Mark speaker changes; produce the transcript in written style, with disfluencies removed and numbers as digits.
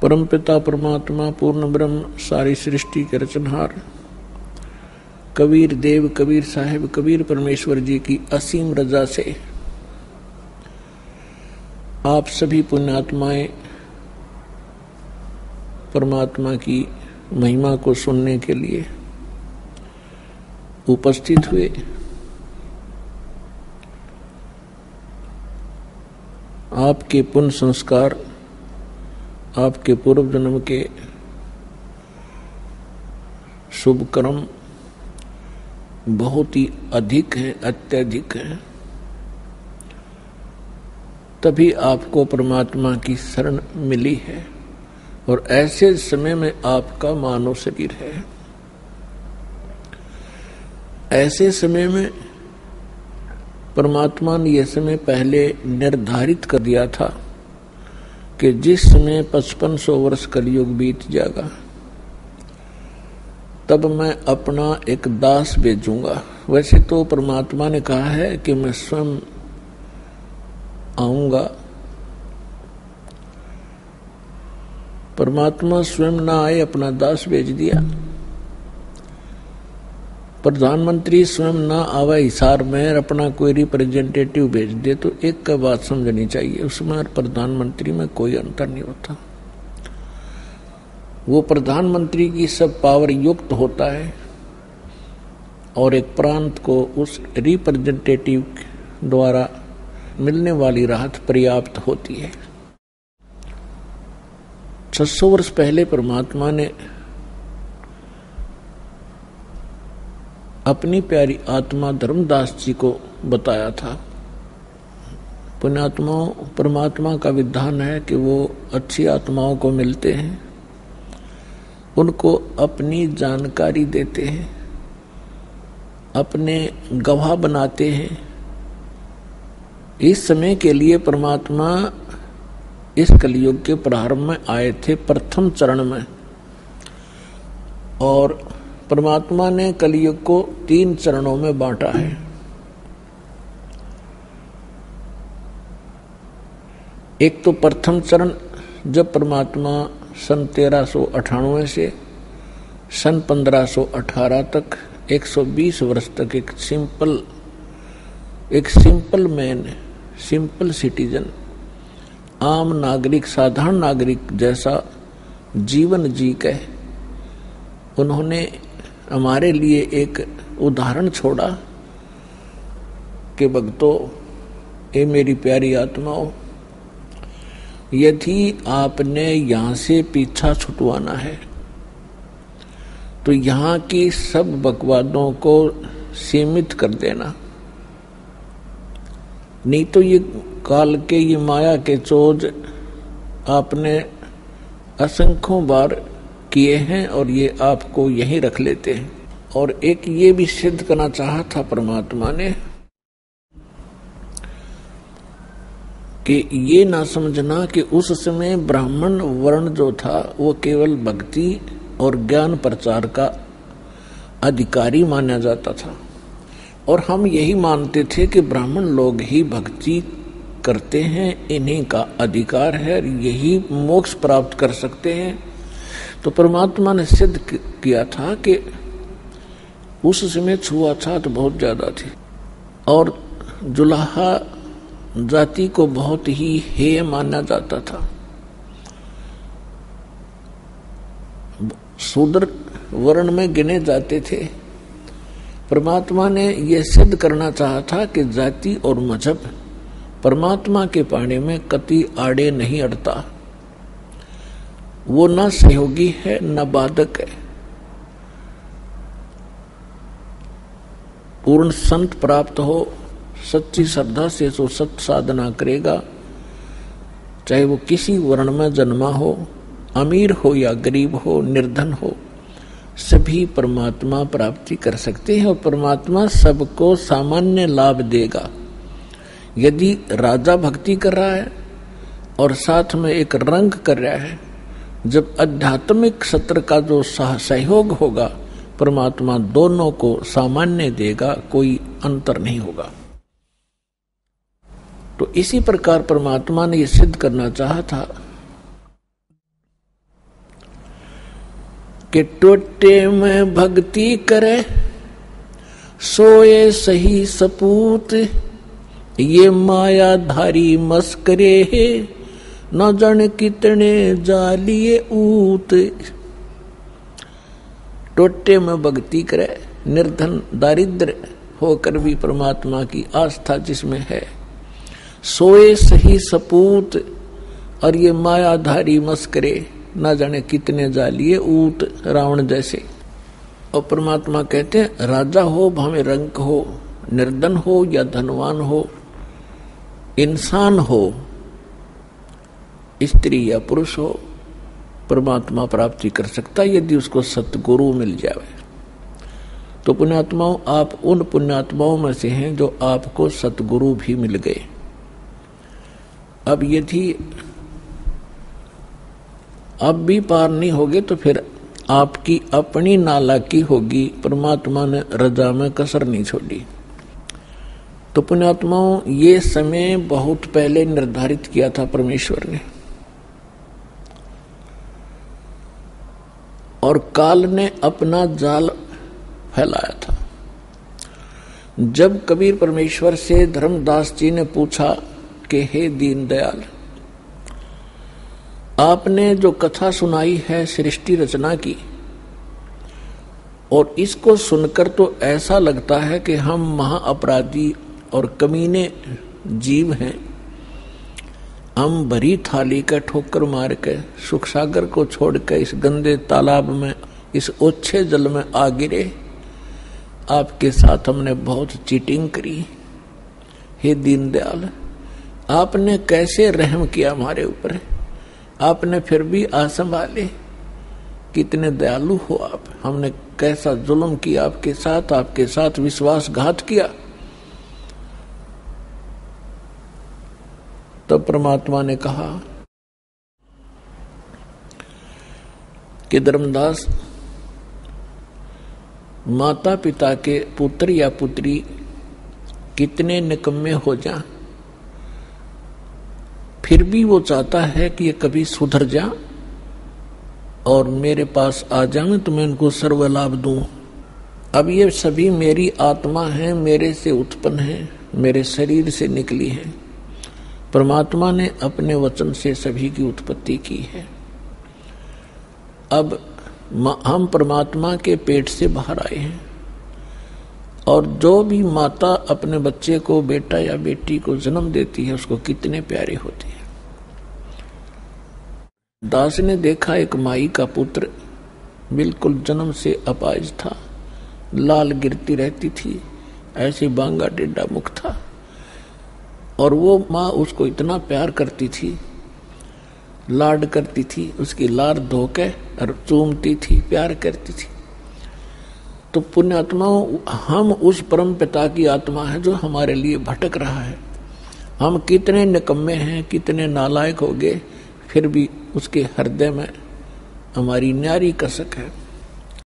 Speaker 1: परमपिता परमात्मा पूर्ण ब्रह्म सारी सृष्टि के रचनहार कबीर देव कबीर साहिब कबीर परमेश्वर जी की असीम रजा से आप सभी पुण्यात्माएं परमात्मा की महिमा को सुनने के लिए उपस्थित हुए। आपके पुण्य संस्कार आपके पूर्व जन्म के शुभ कर्म बहुत ही अधिक हैं, अत्यधिक हैं, तभी आपको परमात्मा की शरण मिली है और ऐसे समय में आपका मानव शरीर है। ऐसे समय में परमात्मा ने यह समय पहले निर्धारित कर दिया था कि जिस समय 5500 वर्ष कलयुग बीत जाएगा तब मैं अपना एक दास भेजूंगा। वैसे तो परमात्मा ने कहा है कि मैं स्वयं आऊंगा। परमात्मा स्वयं ना आए, अपना दास भेज दिया। प्रधानमंत्री स्वयं ना आवे हिसार में अपना कोई रिप्रेजेंटेटिव भेज दे तो एक का बात समझनी चाहिए, उसमें और प्रधानमंत्री में कोई अंतर नहीं होता। वो प्रधानमंत्री की सब पावर युक्त होता है और एक प्रांत को उस रिप्रेजेंटेटिव द्वारा मिलने वाली राहत पर्याप्त होती है। 600 वर्ष पहले परमात्मा ने अपनी प्यारी आत्मा धर्मदास जी को बताया था। पुण्यात्माओं, परमात्मा का विधान है कि वो अच्छी आत्माओं को मिलते हैं, उनको अपनी जानकारी देते हैं, अपने गवाह बनाते हैं। इस समय के लिए परमात्मा इस कलयुग के प्रारंभ में आए थे, प्रथम चरण में, और परमात्मा ने कलयुग को 3 चरणों में बांटा है। एक तो प्रथम चरण जब परमात्मा सन 1398 से सन 1518 तक 120 वर्ष तक एक सिंपल मैन, सिंपल सिटीजन, आम नागरिक, साधारण नागरिक जैसा जीवन जी के उन्होंने हमारे लिए एक उदाहरण छोड़ा कि भक्तों, ये मेरी प्यारी आत्माओं, यदि आपने यहां से पीछा छुटवाना है तो यहां की सब बकवादों को सीमित कर देना, नहीं तो ये काल के, ये माया के चोज आपने असंख्यों बार किए हैं और ये आपको यहीं रख लेते हैं। और एक ये भी सिद्ध करना चाहा था परमात्मा ने कि ये ना समझना कि उस समय ब्राह्मण वर्ण जो था वो केवल भक्ति और ज्ञान प्रचार का अधिकारी माना जाता था, और हम यही मानते थे कि ब्राह्मण लोग ही भक्ति करते हैं, इन्हीं का अधिकार है, यही मोक्ष प्राप्त कर सकते हैं। तो परमात्मा ने सिद्ध किया था कि उस समय छुआछूत बहुत ज्यादा थी और जुलाहा जाति को बहुत ही हेय माना जाता था। शूद्र वर्ण में गिने जाते थे। परमात्मा ने यह सिद्ध करना चाहा था कि जाति और मजहब परमात्मा के पाने में कति आड़े नहीं अड़ता, वो न सहयोगी है न बाधक है। पूर्ण संत प्राप्त हो, सच्ची श्रद्धा से जो सत साधना करेगा, चाहे वो किसी वर्ण में जन्मा हो, अमीर हो या गरीब हो, निर्धन हो, सभी परमात्मा प्राप्ति कर सकते हैं और परमात्मा सबको सामान्य लाभ देगा। यदि राजा भक्ति कर रहा है और साथ में एक रंग कर रहा है, जब आध्यात्मिक सत्र का जो सहयोग होगा, परमात्मा दोनों को सामान्य देगा, कोई अंतर नहीं होगा। तो इसी प्रकार परमात्मा ने यह सिद्ध करना चाहा था कि टोटे में भक्ति करे सोए सही सपूत, ये मायाधारी मस्करे है न जाने कितने जालिए ऊत। टोटे में भक्ति करे, निर्धन दारिद्र होकर भी परमात्मा की आस्था जिसमें है, सोए सही सपूत, और ये मायाधारी मस्करे न जाने कितने जालिए ऊत, रावण जैसे। और परमात्मा कहते हैं राजा हो भावे रंक हो, निर्धन हो या धनवान हो, इंसान हो, स्त्री या पुरुष हो, परमात्मा प्राप्ति कर सकता है यदि उसको सतगुरु मिल जाए। तो पुण्यात्माओं, आप उन पुण्यात्माओं में से हैं जो आपको सतगुरु भी मिल गए। अब यदि अब भी पार नहीं होगे तो फिर आपकी अपनी नालायकी होगी, परमात्मा ने रजा में कसर नहीं छोड़ी। तो पुण्यात्माओं, ये समय बहुत पहले निर्धारित किया था परमेश्वर ने, और काल ने अपना जाल फैलाया था। जब कबीर परमेश्वर से धर्मदास जी ने पूछा कि हे दीनदयाल, आपने जो कथा सुनाई है सृष्टि रचना की, और इसको सुनकर तो ऐसा लगता है कि हम महाअपराधी और कमीने जीव हैं। हम भरी थाली का ठोकर मार के सुख सागर को छोड़ के इस गंदे तालाब में, इस ओछे जल में आ गिरे। आपके साथ हमने बहुत चीटिंग करी। हे दीनदयाल, आपने कैसे रहम किया हमारे ऊपर, आपने फिर भी संभाले। कितने दयालु हो आप, हमने कैसा जुल्म किया आपके साथ विश्वासघात किया। तब परमात्मा ने कहा कि धर्मदास, माता पिता के पुत्र या पुत्री कितने निकम्मे हो जा, फिर भी वो चाहता है कि ये कभी सुधर जा और मेरे पास आ जाए तो मैं उनको सर्व लाभ दूं। अब ये सभी मेरी आत्मा है, मेरे से उत्पन्न है, मेरे शरीर से निकली है। परमात्मा ने अपने वचन से सभी की उत्पत्ति की है। अब हम परमात्मा के पेट से बाहर आए हैं, और जो भी माता अपने बच्चे को, बेटा या बेटी को जन्म देती है, उसको कितने प्यारे होते हैं। दास ने देखा एक माई का पुत्र बिल्कुल जन्म से अपाहिज था, लाल गिरती रहती थी, ऐसे बांगा टेढ़ा मुख था, और वो माँ उसको इतना प्यार करती थी, लाड करती थी, उसकी लार धोके और चूमती थी, प्यार करती थी। तो पुण्यात्माओं, हम उस परम पिता की आत्मा है जो हमारे लिए भटक रहा है। हम कितने निकम्मे हैं, कितने नालायक हो गए, फिर भी उसके हृदय में हमारी न्यारी कसक है।